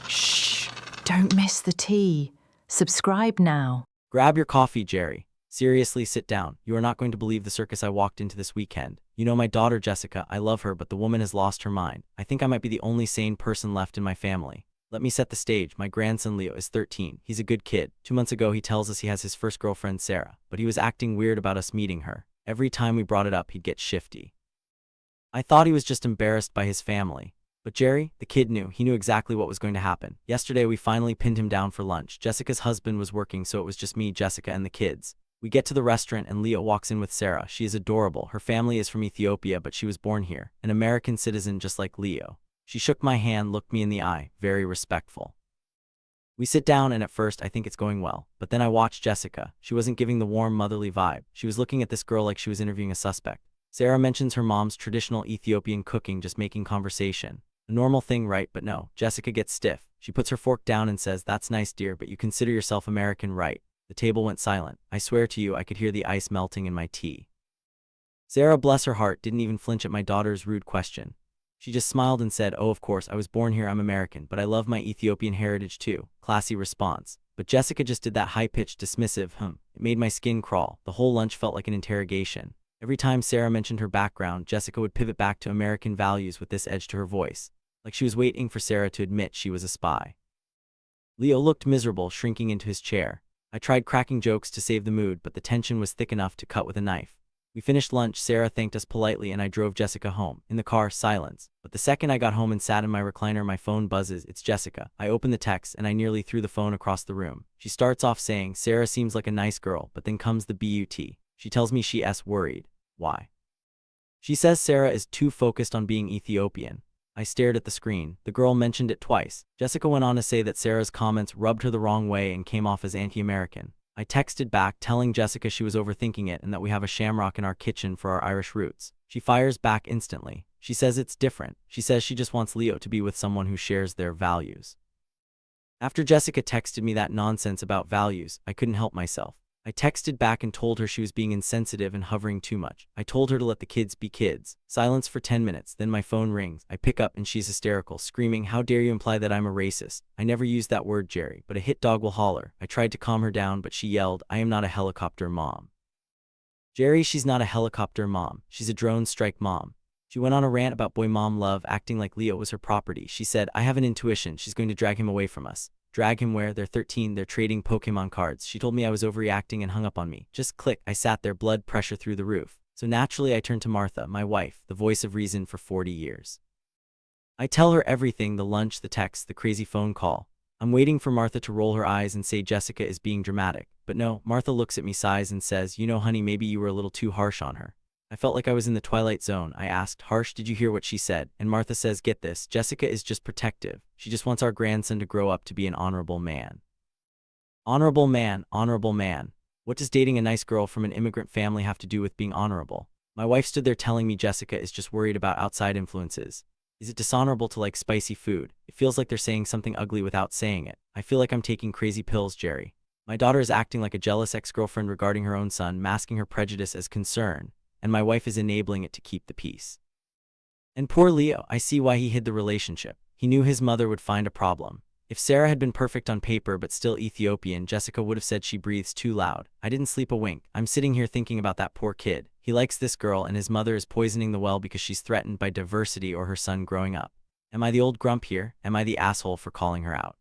Shh! Don't miss the tea. Subscribe now. Grab your coffee, Jerry. Seriously, sit down. You are not going to believe the circus I walked into this weekend. You know my daughter Jessica, I love her, but the woman has lost her mind. I think I might be the only sane person left in my family. Let me set the stage. My grandson Leo is 13. He's a good kid. 2 months ago he tells us he has his first girlfriend Sarah, but he was acting weird about us meeting her. Every time we brought it up he'd get shifty. I thought he was just embarrassed by his family. But Jerry, the kid knew. He knew exactly what was going to happen. Yesterday we finally pinned him down for lunch. Jessica's husband was working, so it was just me, Jessica, and the kids. We get to the restaurant and Leo walks in with Sarah. She is adorable. Her family is from Ethiopia, but she was born here, an American citizen just like Leo. She shook my hand, looked me in the eye, very respectful. We sit down and at first I think it's going well, but then I watch Jessica. She wasn't giving the warm motherly vibe. She was looking at this girl like she was interviewing a suspect. Sarah mentions her mom's traditional Ethiopian cooking, just making conversation. A normal thing, right? But no, Jessica gets stiff. She puts her fork down and says, "That's nice, dear, but you consider yourself American, right?" The table went silent. I swear to you, I could hear the ice melting in my tea. Sarah, bless her heart, didn't even flinch at my daughter's rude question. She just smiled and said, "Oh, of course, I was born here, I'm American, but I love my Ethiopian heritage too." Classy response. But Jessica just did that high-pitched, dismissive, It made my skin crawl. The whole lunch felt like an interrogation. Every time Sarah mentioned her background, Jessica would pivot back to American values with this edge to her voice, like she was waiting for Sarah to admit she was a spy. Leo looked miserable, shrinking into his chair. I tried cracking jokes to save the mood, but the tension was thick enough to cut with a knife. We finished lunch, Sarah thanked us politely, and I drove Jessica home. In the car, silence. But the second I got home and sat in my recliner, my phone buzzes. It's Jessica. I open the text, and I nearly threw the phone across the room. She starts off saying, "Sarah seems like a nice girl," but then comes the but. She tells me she's worried. Why? She says Sarah is too focused on being Ethiopian. I stared at the screen. The girl mentioned it twice. Jessica went on to say that Sarah's comments rubbed her the wrong way and came off as anti-American. I texted back telling Jessica she was overthinking it and that we have a shamrock in our kitchen for our Irish roots. She fires back instantly. She says it's different. She says she just wants Leo to be with someone who shares their values. After Jessica texted me that nonsense about values, I couldn't help myself. I texted back and told her she was being insensitive and hovering too much. I told her to let the kids be kids. Silence for 10 minutes, then my phone rings. I pick up and she's hysterical, screaming, "How dare you imply that I'm a racist?" I never used that word, Jerry, but a hit dog will holler. I tried to calm her down, but she yelled, "I am not a helicopter mom." Jerry, she's not a helicopter mom. She's a drone strike mom. She went on a rant about boy mom love, acting like Leo was her property. She said, "I have an intuition. She's going to drag him away from us." Drag him where? They're 13, they're trading Pokemon cards. She told me I was overreacting and hung up on me. Just click. I sat there, blood pressure through the roof. So naturally I turned to Martha, my wife, the voice of reason for 40 years. I tell her everything, the lunch, the text, the crazy phone call. I'm waiting for Martha to roll her eyes and say Jessica is being dramatic. But no, Martha looks at me, sighs, and says, "You know, honey, maybe you were a little too harsh on her." I felt like I was in the Twilight Zone. I asked, "Harsh, did you hear what she said?" And Martha says, "Get this, Jessica is just protective. She just wants our grandson to grow up to be an honorable man." Honorable man, honorable man. What does dating a nice girl from an immigrant family have to do with being honorable? My wife stood there telling me Jessica is just worried about outside influences. Is it dishonorable to like spicy food? It feels like they're saying something ugly without saying it. I feel like I'm taking crazy pills, Jerry. My daughter is acting like a jealous ex-girlfriend regarding her own son, masking her prejudice as concern, and my wife is enabling it to keep the peace. And poor Leo, I see why he hid the relationship. He knew his mother would find a problem. If Sarah had been perfect on paper but still Ethiopian, Jessica would have said she breathes too loud. I didn't sleep a wink. I'm sitting here thinking about that poor kid. He likes this girl and his mother is poisoning the well because she's threatened by diversity or her son growing up. Am I the old grump here? Am I the asshole for calling her out?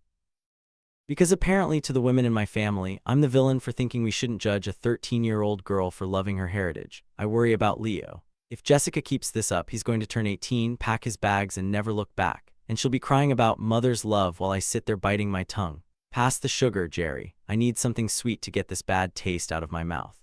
Because apparently to the women in my family, I'm the villain for thinking we shouldn't judge a 13-year-old girl for loving her heritage. I worry about Leo. If Jessica keeps this up, he's going to turn 18, pack his bags, and never look back. And she'll be crying about mother's love while I sit there biting my tongue. Pass the sugar, Jerry. I need something sweet to get this bad taste out of my mouth.